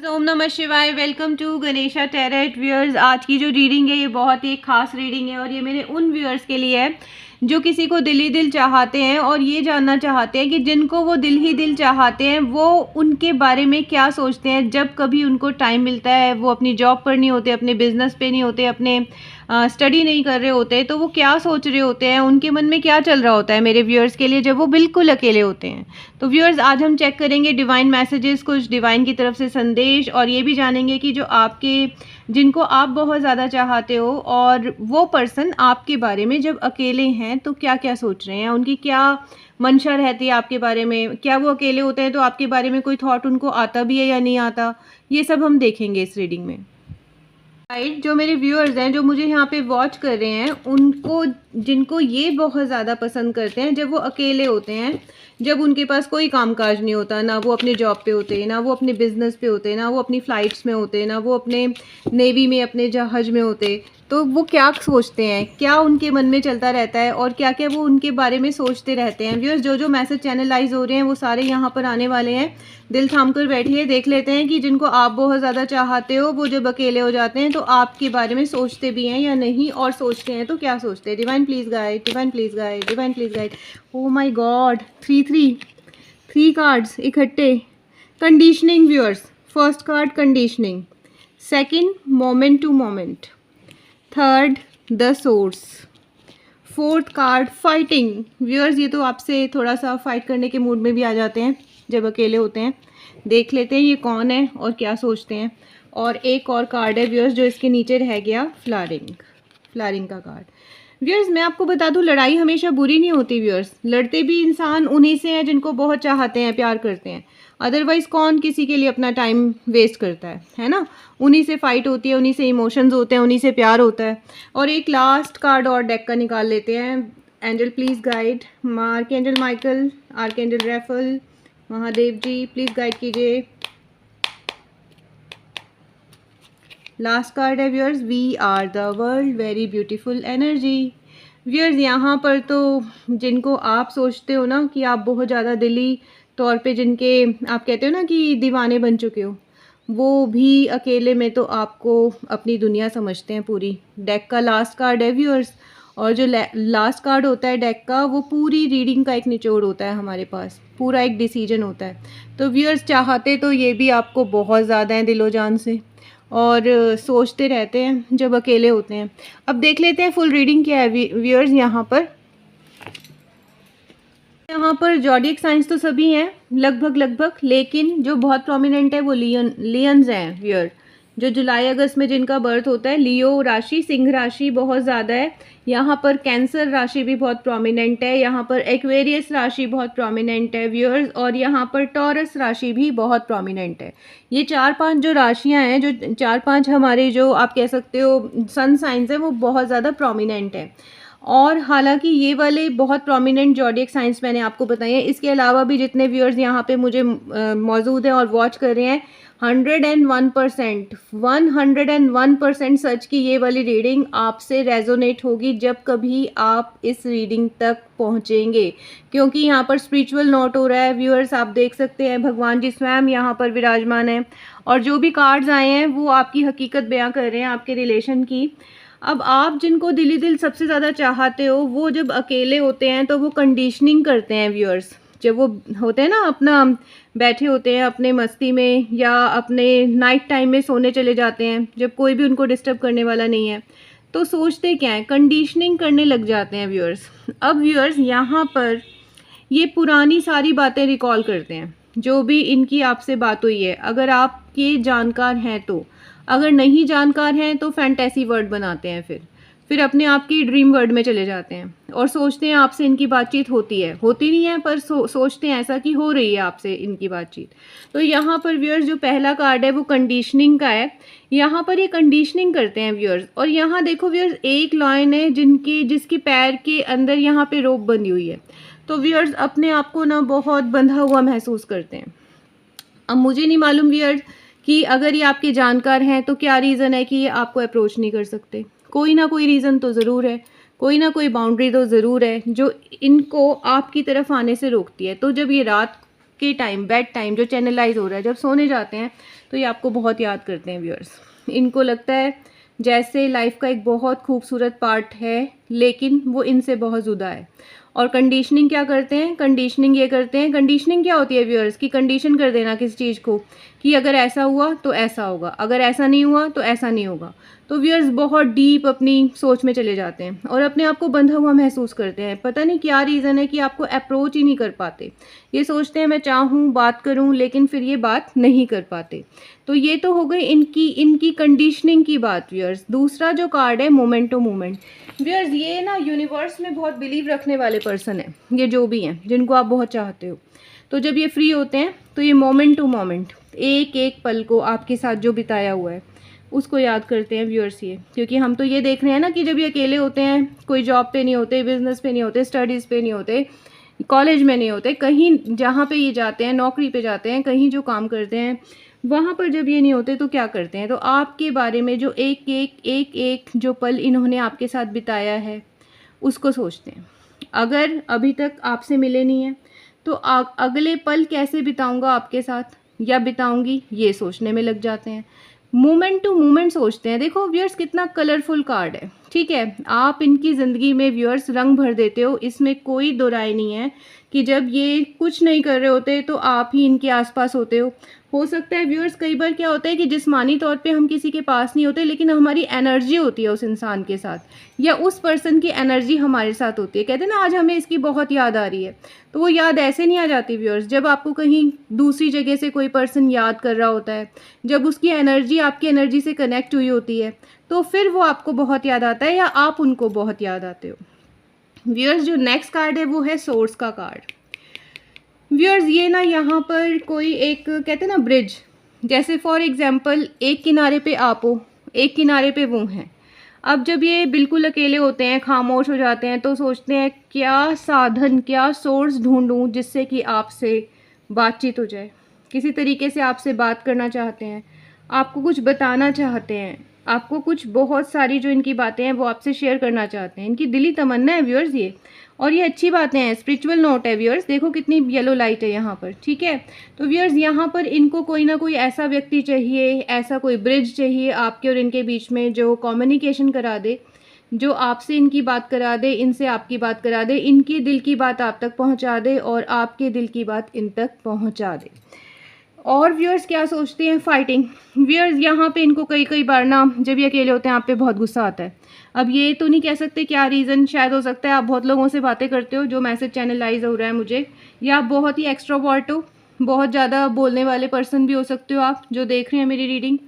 ओम नमः शिवाय। Welcome to Ganesha tarot viewers. आज की जो रीडिंग है ये बहुत ही खास रीडिंग है और ये मेरे उन व्यूअर्स के लिए है जो किसी को दिल ही दिल चाहते हैं और ये जानना चाहते हैं कि जिनको वो दिल ही दिल चाहते हैं वो उनके बारे में क्या सोचते हैं जब कभी उनको टाइम मिलता है। वो अपनी जॉब पर नहीं होते, अपने बिजनेस पे नहीं होते, अपने स्टडी नहीं कर रहे होते, तो वो क्या सोच रहे होते हैं, उनके मन में क्या चल रहा होता है मेरे व्यूअर्स के लिए जब वो बिल्कुल अकेले होते हैं। तो व्यूअर्स आज हम चेक करेंगे डिवाइन मैसेजेस, कुछ डिवाइन की तरफ से संदेश, और ये भी जानेंगे कि जो आपके जिनको आप बहुत ज़्यादा चाहते हो और वो पर्सन आपके बारे में जब अकेले हैं तो क्या क्या सोच रहे हैं, उनकी क्या मंशा रहती है आपके बारे में, क्या वो अकेले होते हैं तो आपके बारे में कोई थॉट उनको आता भी है या नहीं आता, ये सब हम देखेंगे इस रीडिंग में। राइट, जो मेरे व्यूअर्स हैं जो मुझे यहाँ पे वॉच कर रहे हैं उनको जिनको ये बहुत ज़्यादा पसंद करते हैं जब वो अकेले होते हैं, जब उनके पास कोई कामकाज नहीं होता, ना वो अपने जॉब पे होते, ना वो अपने बिजनेस पे होते, ना वो अपनी फ़्लाइट्स में होते, ना वो अपने नेवी में अपने जहाज़ में होते, तो वो क्या सोचते हैं, क्या उनके मन में चलता रहता है और क्या क्या वो उनके बारे में सोचते रहते हैं। व्यूअर्स जो जो मैसेज चैनलाइज हो रहे हैं वो सारे यहाँ पर आने वाले हैं। दिल थाम कर बैठिए, देख लेते हैं कि जिनको आप बहुत ज़्यादा चाहते हो वो जब अकेले हो जाते हैं तो आपके बारे में सोचते भी हैं या नहीं, और सोचते हैं तो क्या सोचते हैं। Divine please guide, divine please guide, divine please guide. Oh my God, three cards इकट्ठे। Conditioning viewers, first card conditioning, second moment to moment, third the source, fourth card fighting. Viewers ये तो आपसे थोड़ा सा फाइट करने के mood में भी आ जाते हैं जब अकेले होते हैं। देख लेते हैं ये कौन है और क्या सोचते हैं। और एक और कार्ड है व्यूअर्स जो इसके नीचे रह गया, फ्लारिंग का कार्ड। व्यूअर्स मैं आपको बता दूं लड़ाई हमेशा बुरी नहीं होती व्यूअर्स, लड़ते भी इंसान उन्हीं से हैं जिनको बहुत चाहते हैं, प्यार करते हैं। अदरवाइज़ कौन किसी के लिए अपना टाइम वेस्ट करता है ना। उन्हीं से फाइट होती है, उन्हीं से इमोशंस होते हैं, उन्हीं से प्यार होता है। और एक लास्ट कार्ड और डेक का निकाल लेते हैं। Angel please guide, archangel Michael, archangel Raphael, Mahadev ji please guide कीजिए। लास्ट कार्ड है viewers, we are the world, very beautiful energy. Viewers यहाँ पर तो जिनको आप सोचते हो ना कि आप बहुत ज़्यादा दिली तौर पे जिनके आप कहते हो ना कि दीवाने बन चुके हो, वो भी अकेले में तो आपको अपनी दुनिया समझते हैं पूरी। डेक का लास्ट कार्ड है व्यूअर्स, और जो लास्ट कार्ड होता है डेक का वो पूरी रीडिंग का एक निचोड़ होता है हमारे पास, पूरा एक डिसीजन होता है। तो व्यूअर्स चाहते तो ये भी आपको बहुत ज़्यादा हैं दिलो जान से, और सोचते रहते हैं जब अकेले होते हैं। अब देख लेते हैं फुल रीडिंग क्या है व्यूअर्स। यहाँ पर जॉडियक साइंस तो सभी हैं लगभग, लेकिन जो बहुत प्रोमिनेंट है वो लियंस हैं व्यूअर। जो जुलाई अगस्त में जिनका बर्थ होता है, लियो राशि, सिंह राशि बहुत ज़्यादा है यहाँ पर, कैंसर राशि भी बहुत प्रोमिनेंट है यहाँ पर, एक्वेरियस राशि बहुत प्रोमिनेंट है व्यूअर्स, और यहाँ पर टॉरस राशि भी बहुत प्रोमिनेंट है। ये 4-5 जो राशियाँ हैं, जो 4-5 हमारे जो आप कह सकते हो सन साइंस हैं, वो बहुत ज़्यादा प्रोमिनेंट है। और हालांकि ये वाले बहुत प्रोमिनेंट जॉडियक साइंस मैंने आपको बताए हैं, इसके अलावा भी जितने व्यूअर्स यहाँ पे मुझे मौजूद हैं और वॉच कर रहे हैं, 101% सच की ये वाली रीडिंग आपसे रेजोनेट होगी जब कभी आप इस रीडिंग तक पहुँचेंगे, क्योंकि यहाँ पर स्पिरिचुअल नोट हो रहा है व्यूअर्स। आप देख सकते हैं भगवान जी स्वयं यहाँ पर विराजमान हैं, और जो भी कार्ड्स आए हैं वो आपकी हकीकत बयां कर रहे हैं, आपके रिलेशन की। अब आप जिनको दिली दिल सबसे ज़्यादा चाहते हो वो जब अकेले होते हैं तो वो कंडीशनिंग करते हैं व्यूअर्स। जब वो होते हैं ना अपना बैठे होते हैं अपने मस्ती में या अपने नाइट टाइम में सोने चले जाते हैं, जब कोई भी उनको डिस्टर्ब करने वाला नहीं है, तो सोचते क्या है, कंडीशनिंग करने लग जाते हैं व्यूअर्स। अब व्यूअर्स यहाँ पर ये पुरानी सारी बातें रिकॉल करते हैं, जो भी इनकी आपसे बात हुई है। अगर आपके जानकार हैं तो, अगर नहीं जानकार हैं तो फैंटेसी वर्ड बनाते हैं, फिर अपने आप की ड्रीम वर्ड में चले जाते हैं और सोचते हैं आपसे इनकी बातचीत होती है, होती नहीं है पर सोचते हैं ऐसा कि हो रही है आपसे इनकी बातचीत। तो यहाँ पर व्यूअर्स जो पहला कार्ड है वो कंडीशनिंग का है। यहाँ पर ये कंडीशनिंग करते हैं व्यूअर्स, और यहाँ देखो व्यूअर्स एक लाइन है जिसकी पैर के अंदर यहाँ पे रोप बंधी हुई है। तो व्यूअर्स अपने आप को ना बहुत बंधा हुआ महसूस करते हैं। अब मुझे नहीं मालूम व्यूअर्स कि अगर ये आपके जानकार हैं तो क्या रीज़न है कि ये आपको अप्रोच नहीं कर सकते। कोई ना कोई रीज़न तो ज़रूर है, कोई ना कोई बाउंड्री तो ज़रूर है जो इनको आपकी तरफ आने से रोकती है। तो जब ये रात के टाइम, बेड टाइम जो चैनलाइज हो रहा है, जब सोने जाते हैं तो ये आपको बहुत याद करते हैं व्यूअर्स। इनको लगता है जैसे लाइफ का एक बहुत खूबसूरत पार्ट है, लेकिन वो इनसे बहुत जुदा है। और कंडीशनिंग क्या करते हैं, कंडीशनिंग ये करते हैं, कंडीशनिंग क्या होती है व्यूअर्स, की कंडीशन कर देना किसी चीज़ को कि अगर ऐसा हुआ तो ऐसा होगा, अगर ऐसा नहीं हुआ तो ऐसा नहीं होगा। तो व्यूअर्स बहुत डीप अपनी सोच में चले जाते हैं और अपने आप को बंधा हुआ महसूस करते हैं। पता नहीं क्या रीज़न है कि आपको अप्रोच ही नहीं कर पाते। ये सोचते हैं मैं चाहूँ बात करूँ, लेकिन फिर ये बात नहीं कर पाते। तो ये तो हो गई इनकी कंडीशनिंग की बात व्यूअर्स। दूसरा जो कार्ड है मोमेंट टू मोमेंट। व्यूअर्स ये ना यूनिवर्स में बहुत बिलीव रखने वाले पर्सन है, ये जो भी हैं जिनको आप बहुत चाहते हो। तो जब ये फ्री होते हैं तो ये मोमेंट टू मोमेंट एक एक पल को आपके साथ जो बिताया हुआ है उसको याद करते हैं व्यूअर्स ये। क्योंकि हम तो ये देख रहे हैं ना कि जब ये अकेले होते हैं, कोई जॉब पे नहीं होते, बिजनेस पे नहीं होते, स्टडीज़ पे नहीं होते, कॉलेज में नहीं होते, कहीं जहाँ पे ये जाते हैं, नौकरी पे जाते हैं, कहीं जो काम करते हैं वहाँ पर जब ये नहीं होते तो क्या करते हैं, तो आपके बारे में जो एक जो पल इन्होंने आपके साथ बिताया है उसको सोचते हैं। अगर अभी तक आपसे मिले नहीं हैं तो अगले पल कैसे बिताऊंगा आपके साथ या बिताऊंगी, ये सोचने में लग जाते हैं। मोमेंट टू मोमेंट सोचते हैं। देखो व्यूअर्स कितना कलरफुल कार्ड है, ठीक है। आप इनकी ज़िंदगी में व्यूअर्स रंग भर देते हो, इसमें कोई दो राय नहीं है कि जब ये कुछ नहीं कर रहे होते तो आप ही इनके आसपास होते हो सकता है व्यूअर्स कई बार क्या होता है कि जिस्मानी तौर पे हम किसी के पास नहीं होते, लेकिन हमारी एनर्जी होती है उस इंसान के साथ, या उस पर्सन की एनर्जी हमारे साथ होती है। कहते हैं ना आज हमें इसकी बहुत याद आ रही है, तो वो याद ऐसे नहीं आ जाती व्यूअर्स। जब आपको कहीं दूसरी जगह से कोई पर्सन याद कर रहा होता है, जब उसकी एनर्जी आपकी एनर्जी से कनेक्ट हुई होती है, तो फिर वो आपको बहुत याद आता है या आप उनको बहुत याद आते हो व्यूअर्स। जो नेक्स्ट कार्ड है वो है सोर्स का कार्ड। व्यूअर्स ये ना यहाँ पर कोई एक कहते हैं ना ब्रिज, जैसे फॉर एग्जांपल एक किनारे पे आप हो, एक किनारे पे वो हैं। अब जब ये बिल्कुल अकेले होते हैं, खामोश हो जाते हैं, तो सोचते हैं क्या साधन, क्या सोर्स ढूंढूं जिससे कि आपसे बातचीत हो जाए। किसी तरीके से आपसे बात करना चाहते हैं, आपको कुछ बताना चाहते हैं, आपको कुछ बहुत सारी जो इनकी बातें हैं वो आपसे शेयर करना चाहते हैं। इनकी दिली तमन्ना है व्यूअर्स ये, और ये अच्छी बातें हैं, स्पिरिचुअल नोट है व्यूअर्स। देखो कितनी येलो लाइट है यहाँ पर, ठीक है। तो व्यूअर्स यहाँ पर इनको कोई ना कोई ऐसा व्यक्ति चाहिए, ऐसा कोई ब्रिज चाहिए आपके और इनके बीच में जो कम्युनिकेशन करा दे, जो आपसे इनकी बात करा दे, इनसे आपकी बात करा दे, इनकी दिल की बात आप तक पहुँचा दे और आपके दिल की बात इन तक पहुँचा दे। और व्यूअर्स क्या सोचते हैं, फाइटिंग। व्यूअर्स यहाँ पे इनको कई बार ना जब ये अकेले होते हैं आप पे बहुत गुस्सा आता है। अब ये तो नहीं कह सकते क्या रीज़न, शायद हो सकता है आप बहुत लोगों से बातें करते हो, जो मैसेज चैनलाइज हो रहा है मुझे, या आप बहुत ही एक्स्ट्रोवर्ट हो, बहुत ज़्यादा बोलने वाले पर्सन भी हो सकते हो आप जो देख रहे हैं मेरी रीडिंग,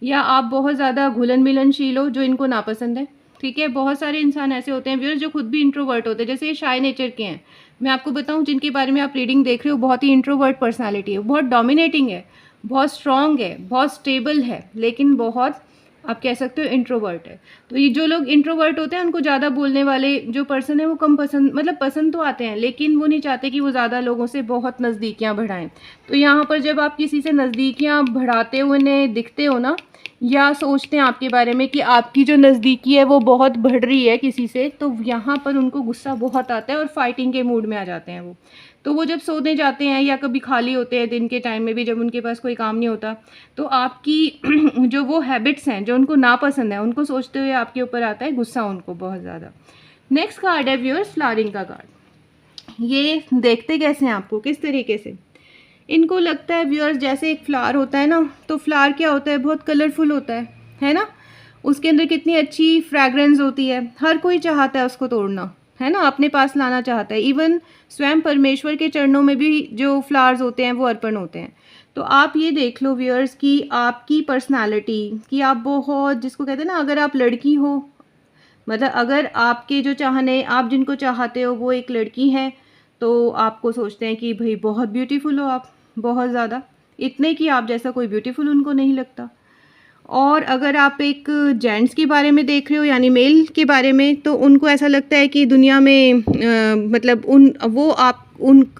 या आप बहुत ज़्यादा घुलन मिलनशील हो जो इनको नापसंद है, ठीक है। बहुत सारे इंसान ऐसे होते हैं व्यूअर्स जो खुद भी इंट्रोवर्ट होते हैं, जैसे ये शाय नेचर के हैं। मैं आपको बताऊं जिनके बारे में आप रीडिंग देख रहे हो, बहुत ही इंट्रोवर्ट पर्सनालिटी है, बहुत डोमिनेटिंग है, बहुत स्ट्रॉन्ग है, बहुत स्टेबल है, लेकिन बहुत आप कह सकते हो इंट्रोवर्ट है। तो ये जो लोग इंट्रोवर्ट होते हैं उनको ज़्यादा बोलने वाले जो पर्सन है वो कम पसंद, मतलब पसंद तो आते हैं, लेकिन वो नहीं चाहते कि वो ज़्यादा लोगों से बहुत नज़दीकियाँ बढ़ाएं। तो यहाँ पर जब आप किसी से नज़दीकियाँ बढ़ाते हुए उन्हें दिखते हो ना, या सोचते हैं आपके बारे में कि आपकी जो नज़दीकी है वो बहुत बढ़ रही है किसी से, तो यहाँ पर उनको गुस्सा बहुत आता है और फाइटिंग के मूड में आ जाते हैं वो। तो वो जब सोने जाते हैं या कभी खाली होते हैं दिन के टाइम में भी, जब उनके पास कोई काम नहीं होता, तो आपकी जो वो हैबिट्स हैं जो उनको नापसंद है, उनको सोचते हुए आपके ऊपर आता है गुस्सा उनको बहुत ज़्यादा। नेक्स्ट कार्ड है व्यूअर्स फ्लावरिंग का कार्ड। ये देखते कैसे हैं आपको, किस तरीके से इनको लगता है व्यूअर्स, जैसे एक फ्लावर होता है ना, तो फ्लावर क्या होता है, बहुत कलरफुल होता है ना। उसके अंदर कितनी अच्छी फ्रैग्रेंस होती है, हर कोई चाहता है उसको तोड़ना, है ना, अपने पास लाना चाहता है। इवन स्वयं परमेश्वर के चरणों में भी जो फ्लावर्स होते हैं वो अर्पण होते हैं। तो आप ये देख लो व्यूअर्स कि आपकी पर्सनालिटी, कि आप बहुत, जिसको कहते हैं ना, अगर आप लड़की हो, मतलब अगर आपके जो चाहने, आप जिनको चाहते हो वो एक लड़की है, तो आपको सोचते हैं कि भाई बहुत ब्यूटीफुल हो आप, बहुत ज़्यादा, इतने कि आप जैसा कोई ब्यूटीफुल उनको नहीं लगता। और अगर आप एक जेंट्स के बारे में देख रहे हो, यानी मेल के बारे में, तो उनको ऐसा लगता है कि दुनिया में मतलब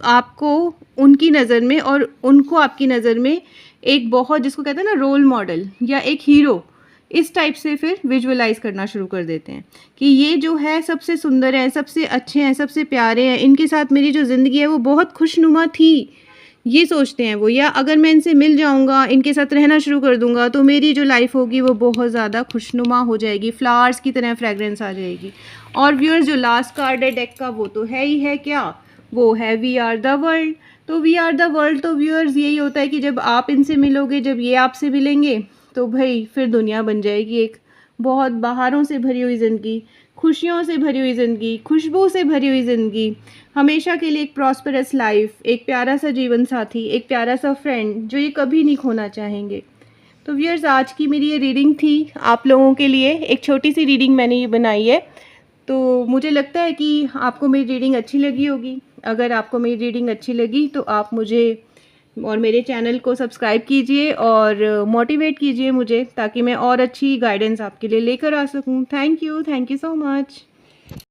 आपको उनकी नज़र में और उनको आपकी नज़र में एक बहुत, जिसको कहते हैं ना, रोल मॉडल या एक हीरो, इस टाइप से फिर विजुअलाइज करना शुरू कर देते हैं कि ये जो है सबसे सुंदर है, सबसे अच्छे हैं, सबसे प्यारे हैं, इनके साथ मेरी जो ज़िंदगी है वो बहुत खुशनुमा थी, ये सोचते हैं वो, या अगर मैं इनसे मिल जाऊँगा, इनके साथ रहना शुरू कर दूँगा, तो मेरी जो लाइफ़ होगी वो बहुत ज़्यादा खुशनुमा हो जाएगी, फ्लावर्स की तरह फ्रेगरेंस आ जाएगी। और व्यूअर्स, जो लास्ट कार्ड है डेक का वो तो है ही है क्या, वो है वी आर द वर्ल्ड। तो वी आर द वर्ल्ड, तो व्यूअर्स यही होता है कि जब आप इनसे मिलोगे, जब ये आपसे मिलेंगे, तो भाई फिर दुनिया बन जाएगी एक बहुत बहारों से भरी हुई ज़िंदगी, खुशियों से भरी हुई ज़िंदगी, खुशबू से भरी हुई ज़िंदगी, हमेशा के लिए एक प्रॉस्परस लाइफ, एक प्यारा सा जीवन साथी, एक प्यारा सा फ्रेंड जो ये कभी नहीं खोना चाहेंगे। तो व्यूअर्स, आज की मेरी ये रीडिंग थी आप लोगों के लिए, एक छोटी सी रीडिंग मैंने ये बनाई है। तो मुझे लगता है कि आपको मेरी रीडिंग अच्छी लगी होगी। अगर आपको मेरी रीडिंग अच्छी लगी तो आप मुझे और मेरे चैनल को सब्सक्राइब कीजिए और मोटिवेट कीजिए मुझे, ताकि मैं और अच्छी गाइडेंस आपके लिए लेकर आ सकूं। Thank you so much.